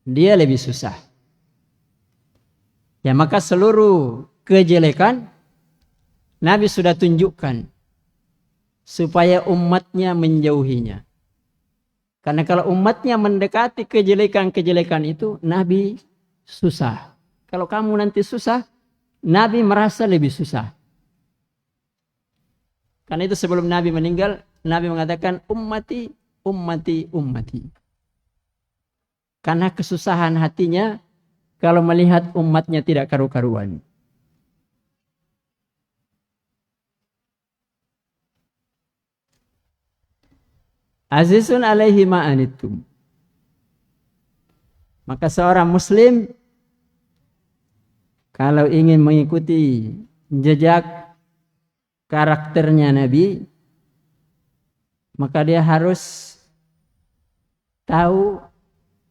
dia lebih susah. Ya, maka seluruh kejelekan Nabi sudah tunjukkan supaya umatnya menjauhinya. Karena kalau umatnya mendekati kejelekan-kejelekan itu, Nabi susah. Kalau kamu nanti susah, Nabi merasa lebih susah. Karena itu sebelum Nabi meninggal, Nabi mengatakan ummati, ummati, ummati. Karena kesusahan hatinya kalau melihat umatnya tidak karu-karuan. Azizun alaihi ma'anittum. Maka seorang muslim kalau ingin mengikuti jejak karakternya Nabi, maka dia harus tahu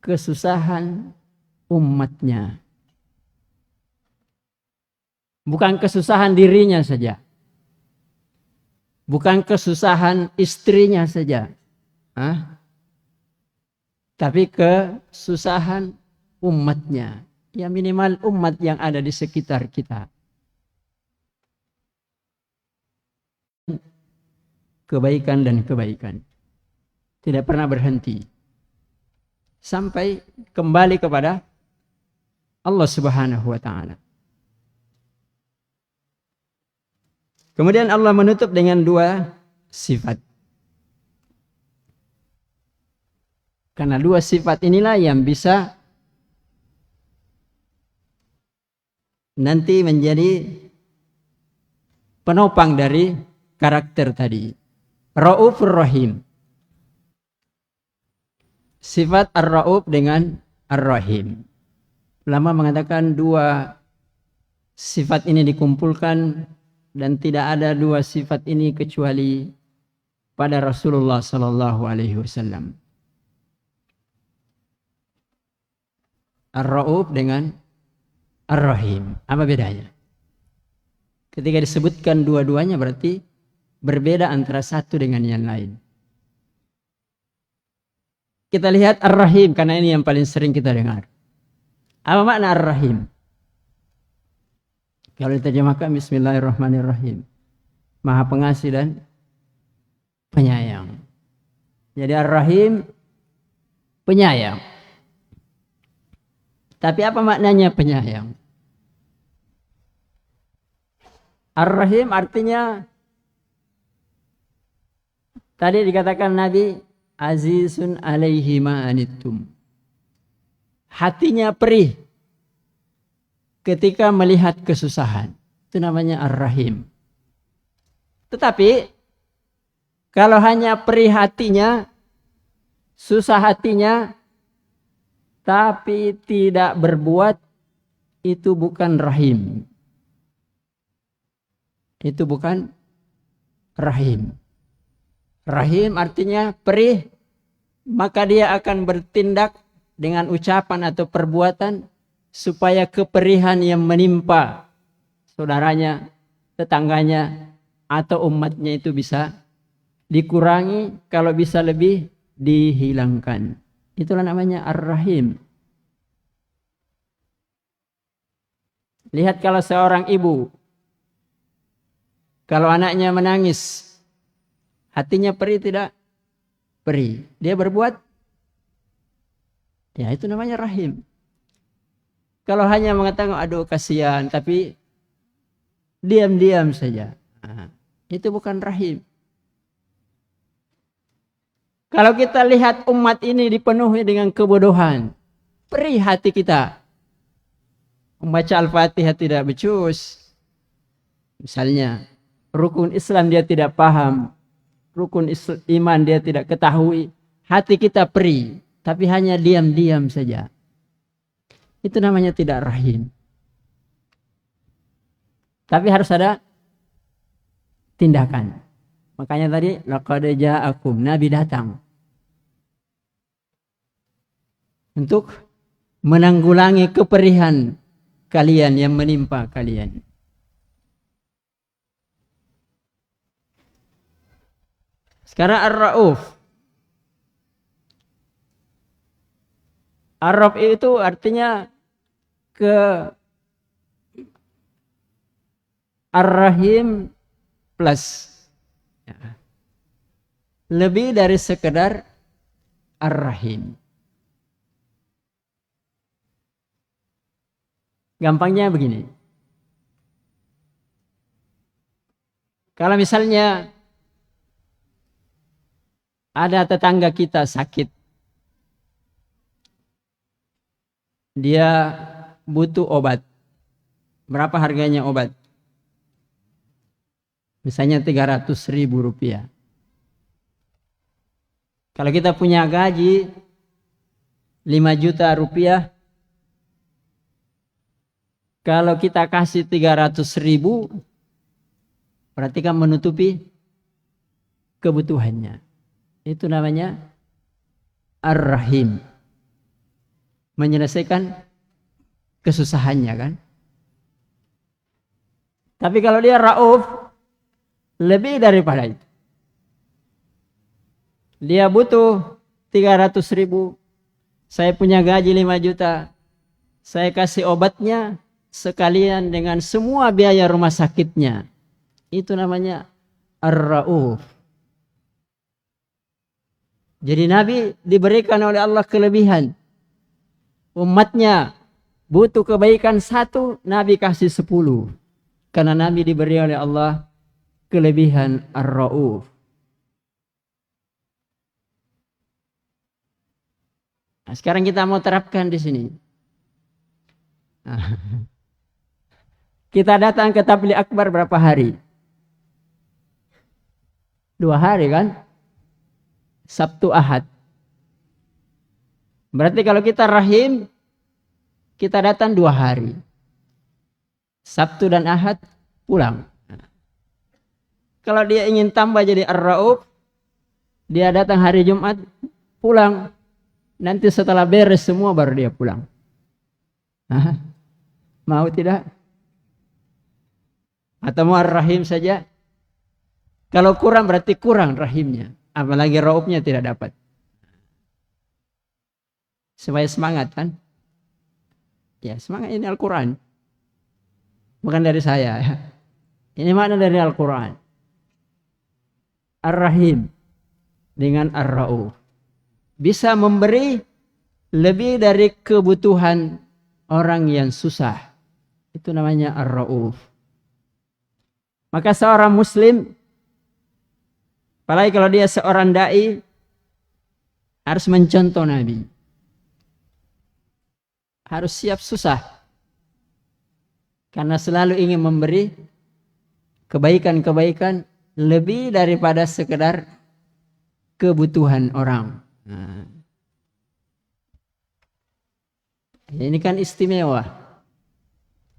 kesusahan umatnya. Bukan kesusahan dirinya saja. Bukan kesusahan istrinya saja. Tapi kesusahan umatnya. Ya minimal umat yang ada di sekitar kita. Kebaikan dan kebaikan. Tidak pernah berhenti. Sampai kembali kepada Allah Subhanahu wa ta'ala. Kemudian Allah menutup dengan dua sifat. Karena dua sifat inilah yang bisa nanti menjadi penopang dari karakter tadi. Ra'ufur Rahim. Sifat Ar-Ra'uf dengan Ar-Rahim. Ulama mengatakan dua sifat ini dikumpulkan dan tidak ada dua sifat ini kecuali pada Rasulullah sallallahu alaihi wasallam. Ar-Ra'uf dengan Ar-Rahim. Apa bedanya? Ketika disebutkan dua-duanya berarti berbeda antara satu dengan yang lain. Kita lihat Ar-Rahim karena ini yang paling sering kita dengar. Apa makna Ar-Rahim? Kalau diterjemahkan Bismillahirrahmanirrahim. Maha pengasih dan penyayang. Jadi Ar-Rahim penyayang. Tapi apa maknanya penyayang? Ar-Rahim artinya tadi dikatakan Nabi azizun alaihi ma'anittum. Hatinya perih ketika melihat kesusahan. Itu namanya Ar-Rahim. Tetapi kalau hanya perih hatinya, susah hatinya, tapi tidak berbuat, itu bukan rahim. Itu bukan rahim. Rahim artinya perih, maka dia akan bertindak dengan ucapan atau perbuatan supaya keperihan yang menimpa saudaranya, tetangganya, atau umatnya itu bisa dikurangi, kalau bisa lebih dihilangkan. Itulah namanya Ar-Rahim. Lihat kalau seorang ibu, kalau anaknya menangis, hatinya perih tidak? Perih. Dia berbuat? Ya itu namanya rahim. Kalau hanya mengatakan aduh kasihan, tapi diam-diam saja. Nah, itu bukan rahim. Kalau kita lihat umat ini dipenuhi dengan kebodohan, perih hati kita. Membaca Al-Fatihah tidak becus. Misalnya, rukun Islam dia tidak paham. Rukun iman dia tidak ketahui. Hati kita perih, tapi hanya diam-diam saja. Itu namanya tidak rahim. Tapi harus ada tindakan. Makanya tadi, laqad ja'akum, Nabi datang untuk menanggulangi keperihan kalian yang menimpa kalian. Sekarang Ar-Ra'uf. Ar-Raf itu artinya ke Ar-Rahim plus. Ya. Lebih dari sekedar Ar-Rahim. Gampangnya begini. Kalau misalnya ada tetangga kita sakit, dia butuh obat. Berapa harganya obat? Misalnya 300.000 rupiah. Kalau kita punya gaji 5 juta rupiah, kalau kita kasih 300.000, berarti kan menutupi kebutuhannya. Itu namanya Ar-Rahim. Menyelesaikan kesusahannya kan. Tapi kalau dia Rauf, lebih daripada itu. Dia butuh 300.000. Saya punya gaji 5 juta. Saya kasih obatnya sekalian dengan semua biaya rumah sakitnya. Itu namanya Ar-Rauf. Jadi Nabi diberikan oleh Allah kelebihan. Umatnya butuh kebaikan 1, Nabi kasih 10. Karena Nabi diberi oleh Allah kelebihan Ar-Rauf. Nah, sekarang kita mau terapkan di sini. Nah, kita datang ke Tabligh Akbar berapa hari? 2 hari kan? Sabtu Ahad. Berarti kalau kita rahim, kita datang 2 hari. Sabtu dan Ahad pulang. Kalau dia ingin tambah jadi Ar-Rauf, dia datang hari Jumat, pulang. Nanti setelah beres semua baru dia pulang. Hah? Mau tidak? Atau mau Ar-Rahim saja? Kalau kurang berarti kurang rahimnya. Apalagi Raufnya tidak dapat. Supaya semangat kan? Ya semangat, ini Al-Quran. Bukan dari saya. Ini makna dari Al-Quran. Ar-Rahim dengan Ar-Rauf. Bisa memberi lebih dari kebutuhan orang yang susah. Itu namanya Ar-Rauf. Maka seorang Muslim, apalagi kalau dia seorang da'i, harus mencontoh Nabi. Harus siap susah. Karena selalu ingin memberi kebaikan-kebaikan lebih daripada sekedar kebutuhan orang. Nah. Ini kan istimewa.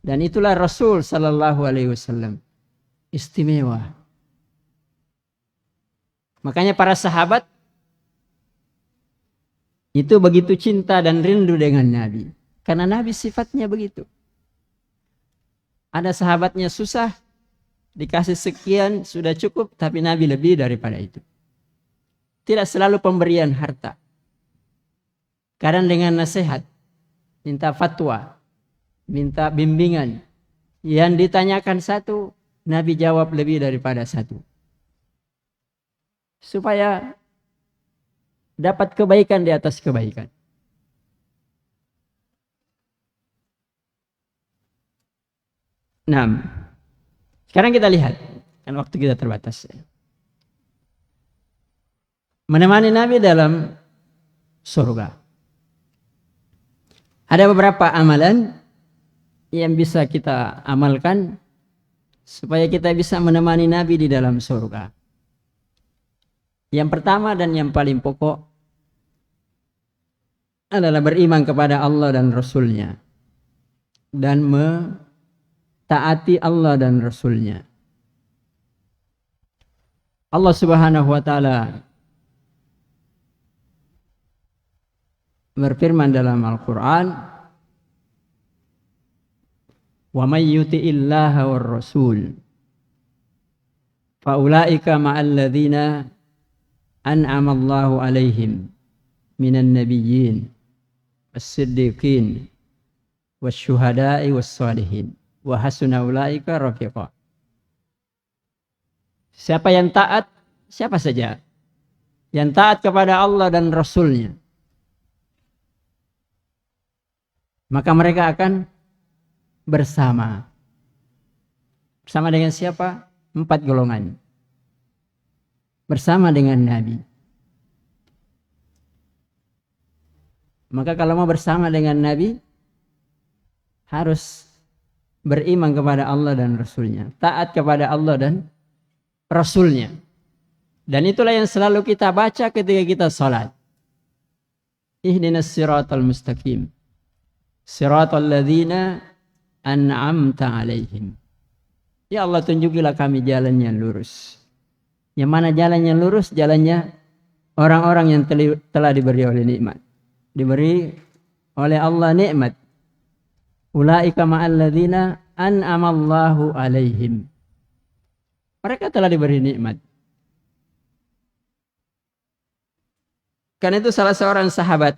Dan itulah Rasul sallallahu alaihi wasallam. Istimewa. Makanya para sahabat itu begitu cinta dan rindu dengan Nabi. Karena Nabi sifatnya begitu. Ada sahabatnya susah, dikasih sekian sudah cukup, tapi Nabi lebih daripada itu. Tidak selalu pemberian harta. Kadang dengan nasihat, minta fatwa, minta bimbingan. Yang ditanyakan 1, Nabi jawab lebih daripada 1. Supaya dapat kebaikan di atas kebaikan. Nah, sekarang kita lihat, kan waktu kita terbatas. Menemani Nabi dalam surga. Ada beberapa amalan yang bisa kita amalkan supaya kita bisa menemani Nabi di dalam surga. Yang pertama dan yang paling pokok adalah beriman kepada Allah dan Rasul-Nya dan mentaati Allah dan Rasul-Nya. Allah Subhanahu wa taala berfirman dalam Al-Quran, wa may yuti'illaha war rasul fa ulaika ma'al ladzina an'ama Allahu alaihim minan nabiyyin was-siddiqin wasyuhada'i was-shalihin wa hasuna ulaika rafiqa. Siapa yang taat, siapa saja yang taat kepada Allah dan Rasulnya, maka mereka akan bersama. Bersama dengan siapa? 4 golongan. Bersama dengan Nabi. Maka kalau mau bersama dengan Nabi, harus beriman kepada Allah dan Rasulnya, taat kepada Allah dan Rasulnya. Dan itulah yang selalu kita baca ketika kita salat. Ihdinas siratal mustaqim, siratal ladzina an'amta alaihim. Ya Allah, tunjukilah kami jalan yang lurus. Yang mana jalan yang lurus? Jalannya orang-orang yang telah diberi oleh nikmat. Diberi oleh Allah nikmat. Ulaika ma'al ladzina an'amallahu alaihim. Mereka telah diberi nikmat. Karena itu salah seorang sahabat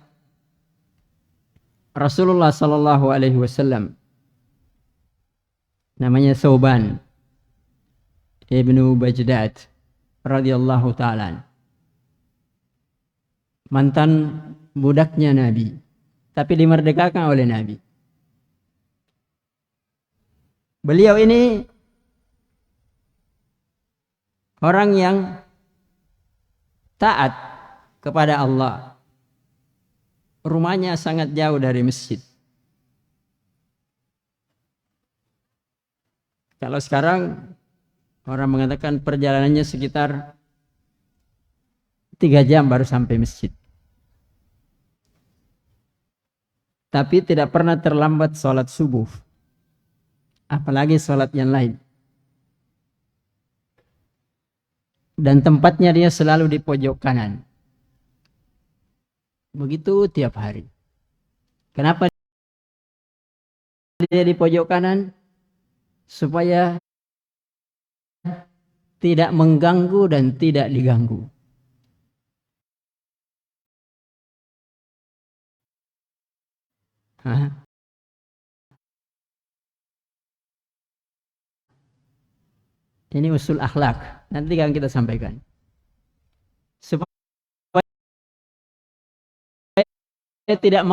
Rasulullah sallallahu alaihi wasallam, namanya Thauban ibnu Bajdad radhiyallahu ta'ala, mantan budaknya Nabi, tapi dimerdekakan oleh Nabi. Beliau ini orang yang taat kepada Allah. Rumahnya sangat jauh dari masjid. Kalau sekarang orang mengatakan perjalanannya sekitar 3 jam baru sampai masjid. Tapi tidak pernah terlambat sholat subuh. Apalagi sholat yang lain. Dan tempatnya dia selalu di pojok kanan. Begitu tiap hari. Kenapa dia di pojok kanan? Supaya tidak mengganggu dan tidak diganggu. Ini usul akhlak. Nanti akan kita sampaikan. Supaya tidak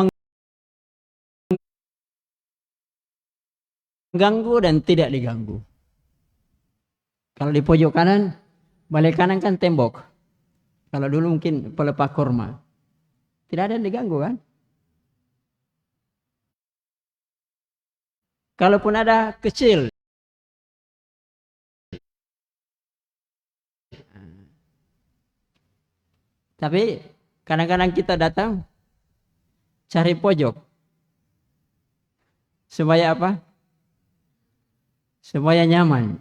mengganggu dan tidak diganggu. Kalau di pojok kanan, balik kanan kan tembok. Kalau dulu mungkin pelepah kurma. Tidak ada yang diganggu kan? Kalaupun ada, kecil. Tapi kadang-kadang kita datang cari pojok. Supaya apa? Supaya nyaman.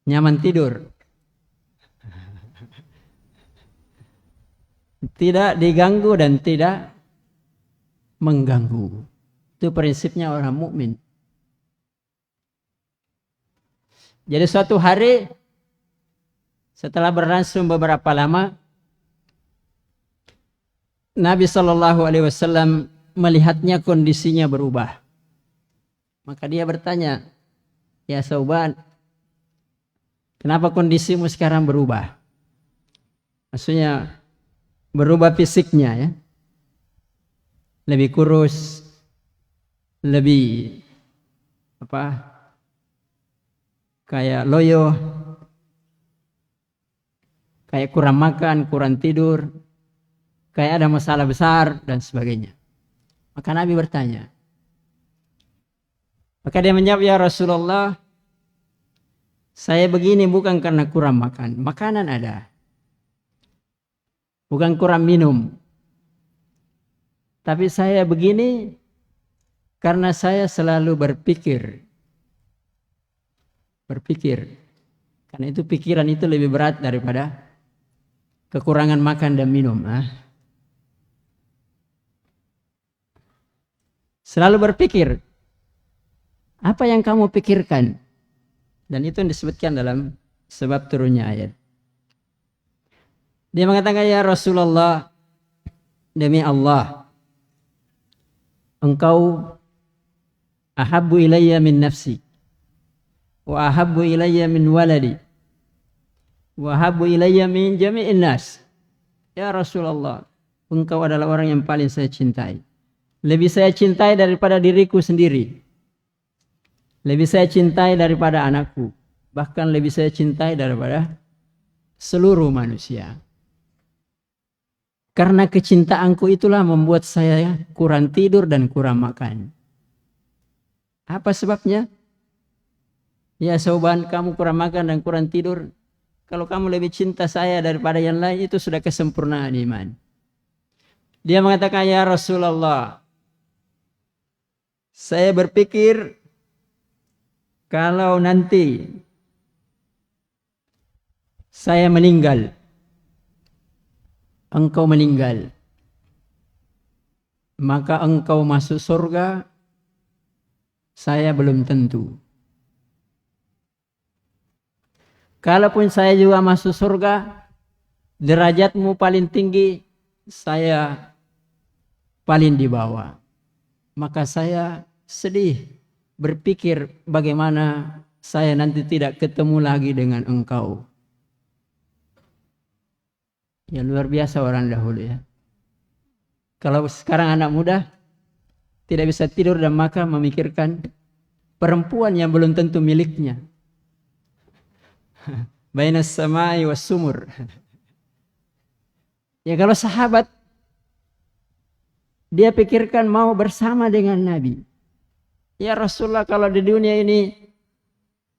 Nyaman tidur. Tidak diganggu dan tidak mengganggu. Itu prinsipnya orang mukmin. Jadi suatu hari setelah berlangsung beberapa lama, Nabi Shallallahu Alaihi Wasallam melihatnya kondisinya berubah. Maka dia bertanya, ya Thauban, kenapa kondisimu sekarang berubah? Maksudnya berubah fisiknya ya, lebih kurus, lebih kayak loyo. Kayak kurang makan, kurang tidur, kayak ada masalah besar dan sebagainya. Maka Nabi bertanya. Maka dia menjawab, ya Rasulullah, saya begini bukan karena kurang makan. Makanan ada. Bukan kurang minum. Tapi saya begini karena saya selalu berpikir. Karena itu pikiran itu lebih berat daripada kekurangan makan dan minum. Selalu berpikir. Apa yang kamu pikirkan? Dan itu yang disebutkan dalam sebab turunnya ayat. Dia mengatakan, ya Rasulullah, demi Allah, engkau ahabbu ilayya min nafsi, wa ahabbu ilayya min waladi, wa ahabbu ilayya min jami'in nas. Ya Rasulullah, engkau adalah orang yang paling saya cintai. Lebih saya cintai daripada diriku sendiri. Lebih saya cintai daripada anakku. Bahkan lebih saya cintai daripada seluruh manusia. Karena kecintaanku itulah membuat saya kurang tidur dan kurang makan. Apa sebabnya? Ya Sauban, kamu kurang makan dan kurang tidur. Kalau kamu lebih cinta saya daripada yang lain, itu sudah kesempurnaan iman. Dia mengatakan, ya Rasulullah, saya berpikir kalau nanti saya meninggal, engkau meninggal, maka engkau masuk surga, saya belum tentu. Kalaupun saya juga masuk surga, derajatmu paling tinggi, saya paling di bawah. Maka saya sedih berpikir bagaimana saya nanti tidak ketemu lagi dengan engkau. Ya luar biasa orang dahulu ya. Kalau sekarang anak muda tidak bisa tidur dan makan memikirkan perempuan yang belum tentu miliknya. Bainas samai was sumur. Ya kalau sahabat, dia pikirkan mau bersama dengan Nabi. Ya Rasulullah, kalau di dunia ini,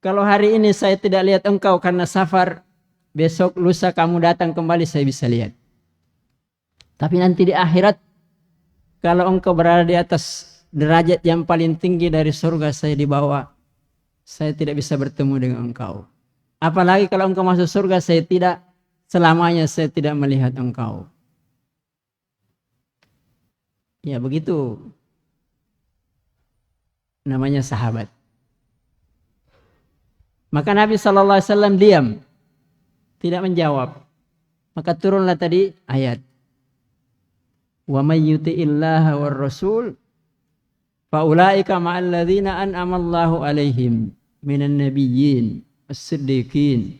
kalau hari ini saya tidak lihat engkau karena safar, besok lusa kamu datang kembali saya bisa lihat. Tapi nanti di akhirat, kalau engkau berada di atas derajat yang paling tinggi dari surga, saya di bawah, saya tidak bisa bertemu dengan engkau. Apalagi kalau engkau masuk surga, saya tidak, selamanya saya tidak melihat engkau. Ya begitu namanya sahabat. Maka Nabi SAW diam, tidak menjawab. Maka turunlah tadi ayat. Wa may yuti'illaha war rasul fa ulaika ma'al ladzina an'ama Allahu 'alaihim minan nabiyyin as-siddiqin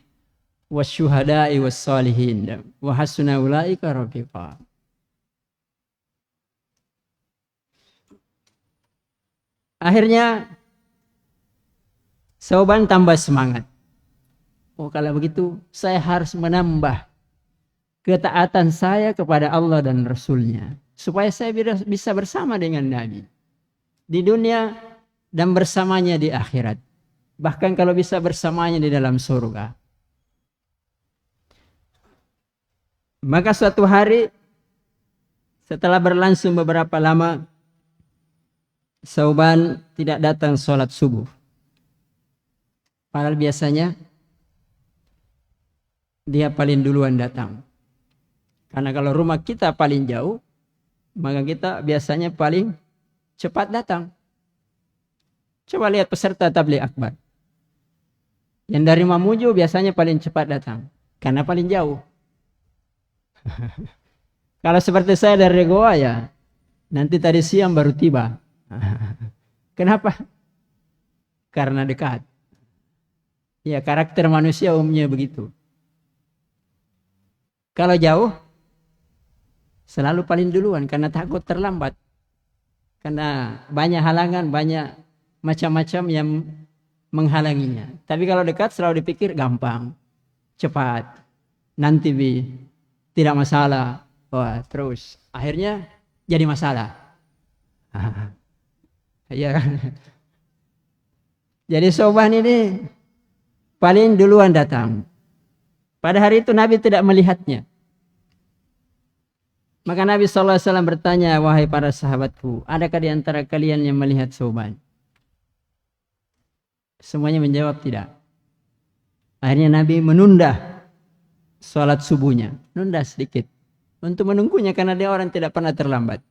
wasyuhada'i was-salihin wa hasuna ulaika rafiqa. Akhirnya Sauban tambah semangat. Oh kalau begitu saya harus menambah ketaatan saya kepada Allah dan Rasulnya. Supaya saya bisa bersama dengan Nabi. Di dunia dan bersamanya di akhirat. Bahkan kalau bisa bersamanya di dalam surga. Maka suatu hari setelah berlangsung beberapa lama, Sauban tidak datang sholat subuh. Padahal biasanya dia paling duluan datang. Karena kalau rumah kita paling jauh, maka kita biasanya paling cepat datang. Coba lihat peserta tabligh akbar. Yang dari Mamuju biasanya paling cepat datang. Karena paling jauh. Kalau seperti saya dari Goa ya, nanti tadi siang baru tiba. Kenapa? Karena dekat. Ya karakter manusia umumnya begitu. Kalau jauh, selalu paling duluan karena takut terlambat. Karena banyak halangan, banyak macam-macam yang menghalanginya. Tapi kalau dekat selalu dipikir gampang, cepat, nanti tidak masalah. Wah, terus akhirnya jadi masalah. Ya kan? Jadi Sauban ini paling duluan datang. Pada hari itu Nabi tidak melihatnya. Maka Nabi SAW bertanya, wahai para sahabatku, adakah di antara kalian yang melihat Sauban? Semuanya menjawab tidak. Akhirnya Nabi menunda sholat subuhnya. Nunda sedikit. Untuk menunggunya karena dia orang tidak pernah terlambat.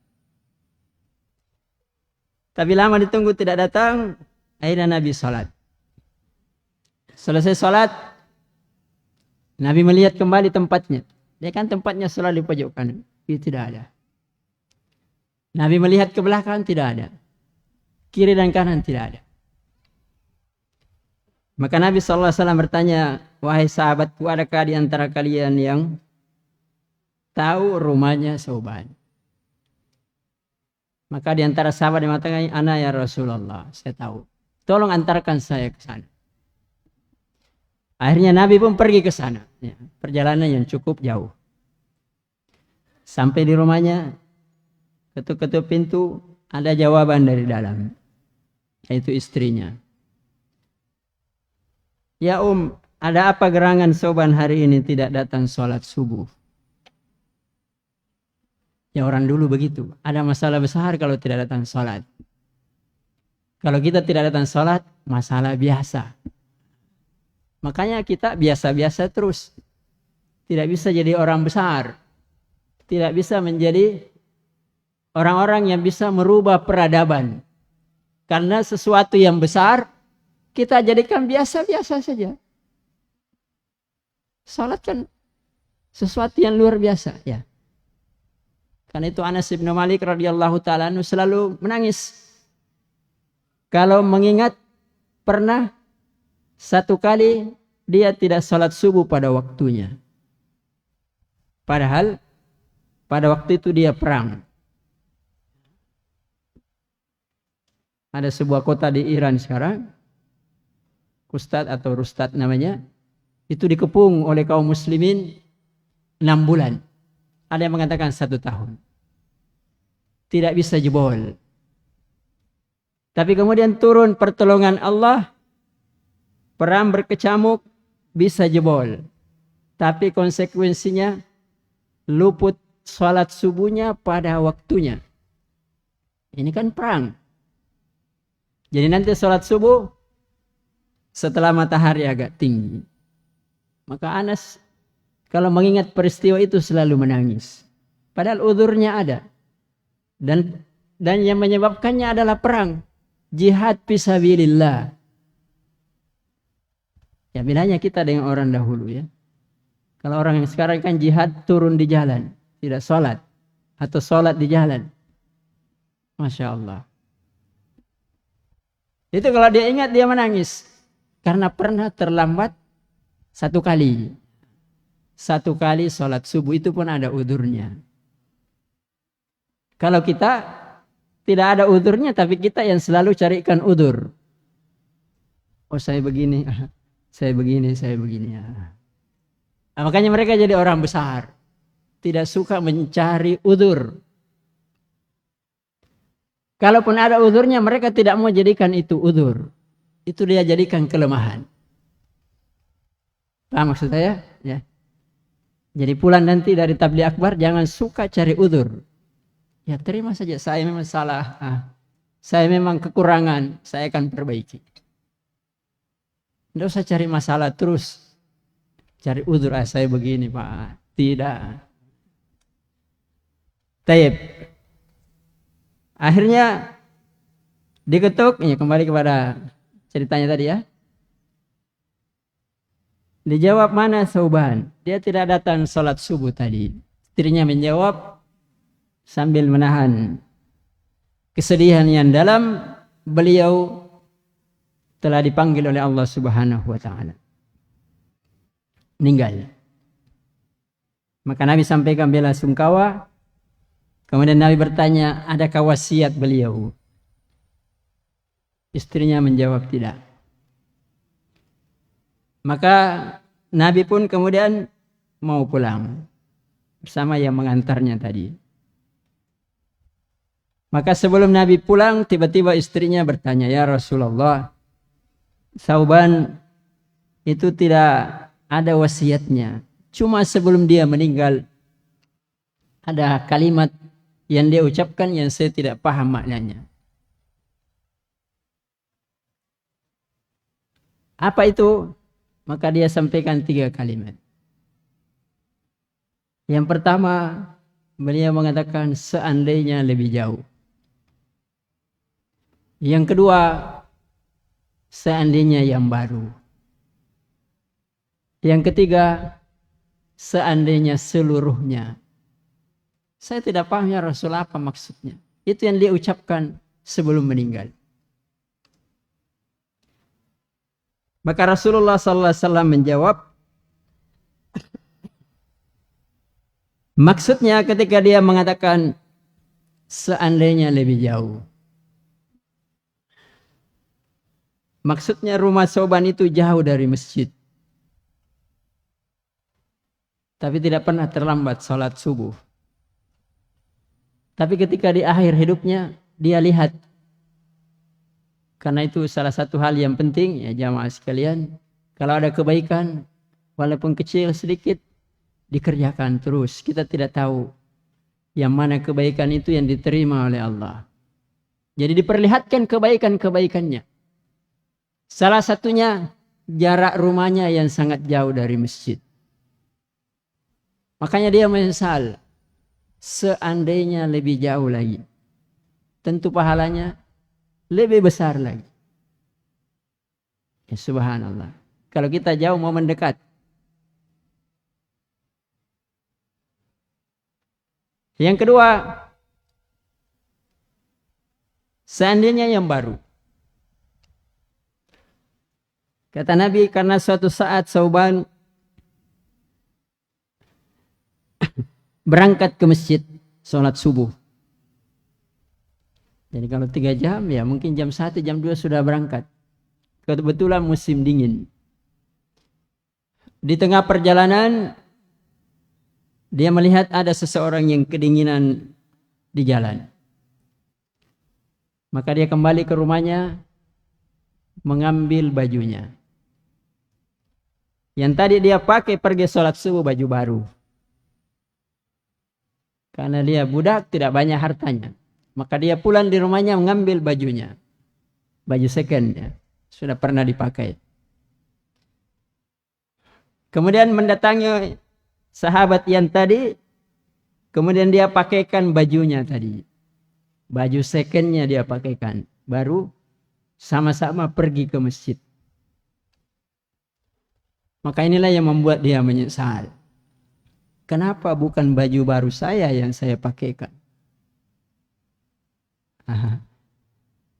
Tapi lama ditunggu tidak datang. Akhirnya Nabi sholat. Selesai sholat, Nabi melihat kembali tempatnya. Dia kan tempatnya selalu di pojok kanan. Itu tidak ada. Nabi melihat ke belakang, tidak ada. Kiri dan kanan tidak ada. Maka Nabi SAW bertanya, wahai sahabatku, adakah di antara kalian yang tahu rumahnya Sauban? Maka di antara sahabat yang mengatakan, ana ya Rasulullah, saya tahu. Tolong antarkan saya ke sana. Akhirnya Nabi pun pergi ke sana. Ya, perjalanan yang cukup jauh. Sampai di rumahnya, ketuk-ketuk pintu, ada jawaban dari dalam. Yaitu istrinya. Ya ada apa gerangan Sauban hari ini tidak datang sholat subuh? Ya orang dulu begitu. Ada masalah besar kalau tidak datang sholat. Kalau kita tidak datang sholat, masalah biasa. Makanya kita biasa-biasa terus. Tidak bisa jadi orang besar. Tidak bisa menjadi orang-orang yang bisa merubah peradaban. Karena sesuatu yang besar, kita jadikan biasa-biasa saja. Sholat kan sesuatu yang luar biasa. Ya. Karena itu Anas bin Malik radhiyallahu ta'ala selalu menangis. Kalau mengingat pernah satu kali dia tidak sholat subuh pada waktunya. Padahal pada waktu itu dia perang. Ada sebuah kota di Iran sekarang. Kustad atau Rustad namanya. Itu dikepung oleh kaum muslimin 6 bulan. Ada yang mengatakan 1 tahun. Tidak bisa jebol. Tapi kemudian turun pertolongan Allah. Perang berkecamuk bisa jebol. Tapi konsekuensinya luput sholat subuhnya pada waktunya. Ini kan perang. Jadi nanti sholat subuh setelah matahari agak tinggi. Maka Anas kalau mengingat peristiwa itu selalu menangis. Padahal uzurnya ada. Dan yang menyebabkannya adalah perang. Jihad fisabilillah. Ya bedanya kita dengan orang dahulu ya. Kalau orang yang sekarang kan jihad turun di jalan. Tidak sholat. Atau sholat di jalan. Masya Allah. Itu kalau dia ingat dia menangis. Karena pernah terlambat 1 kali. 1 kali sholat subuh itu pun ada udurnya. Kalau kita tidak ada udurnya tapi kita yang selalu carikan udur. Oh saya begini, saya begini, saya begini. Nah, makanya mereka jadi orang besar. Tidak suka mencari udur. Kalaupun ada udurnya mereka tidak mau jadikan itu udur. Itu dia jadikan kelemahan. Paham maksud saya? Ya. Jadi pulang nanti dari tabligh akbar jangan suka cari udur. Ya terima saja, saya memang salah. Saya memang kekurangan, saya akan perbaiki. Tidak usah cari masalah terus. Cari udur, saya begini Pak. Tidak. Taib. Akhirnya diketuk, ya kembali kepada ceritanya tadi ya. Dijawab mana Sauban? Dia tidak datang sholat subuh tadi. Istrinya menjawab sambil menahan kesedihan yang dalam, beliau telah dipanggil oleh Allah Subhanahu wa taala. Meninggal. Maka Nabi sampaikan bela sungkawa. Kemudian Nabi bertanya, adakah wasiat beliau? Istrinya menjawab tidak. Maka Nabi pun kemudian mau pulang bersama yang mengantarnya tadi. Maka sebelum Nabi pulang, tiba-tiba istrinya bertanya, ya Rasulullah, Sauban itu tidak ada wasiatnya. Cuma sebelum dia meninggal, ada kalimat yang dia ucapkan yang saya tidak paham maknanya. Apa itu? Maka dia sampaikan 3 kalimat. Yang pertama, beliau mengatakan seandainya lebih jauh. Yang kedua, seandainya yang baru. Yang ketiga, seandainya seluruhnya. Saya tidak paham ya Rasul apa maksudnya. Itu yang dia ucapkan sebelum meninggal. Maka Rasulullah SAW menjawab, maksudnya ketika dia mengatakan seandainya lebih jauh. Maksudnya rumah Sauban itu jauh dari masjid. Tapi tidak pernah terlambat sholat subuh. Tapi ketika di akhir hidupnya, dia lihat. Karena itu salah satu hal yang penting, ya jamaah sekalian. Kalau ada kebaikan, walaupun kecil sedikit, dikerjakan terus. Kita tidak tahu yang mana kebaikan itu yang diterima oleh Allah. Jadi diperlihatkan kebaikan-kebaikannya. Salah satunya jarak rumahnya yang sangat jauh dari masjid. Makanya dia menyesal. Seandainya lebih jauh lagi. Tentu pahalanya lebih besar lagi. Ya, subhanallah. Kalau kita jauh mau mendekat. Yang kedua. Seandainya yang baru. Kata Nabi, karena suatu saat Sauban berangkat ke masjid sholat subuh. Jadi kalau 3 jam ya mungkin jam 1 jam 2 sudah berangkat. Kebetulan musim dingin. Di tengah perjalanan dia melihat ada seseorang yang kedinginan di jalan. Maka dia kembali ke rumahnya mengambil bajunya. Yang tadi dia pakai pergi sholat subuh baju baru. Karena dia budak tidak banyak hartanya. Maka dia pulang di rumahnya mengambil bajunya. Baju second ya. Sudah pernah dipakai. Kemudian mendatangi sahabat yang tadi. Kemudian dia pakaikan bajunya tadi. Baju secondnya dia pakaikan. Baru sama-sama pergi ke masjid. Maka inilah yang membuat dia menyesal. Kenapa bukan baju baru saya yang saya pakaikan? Aha.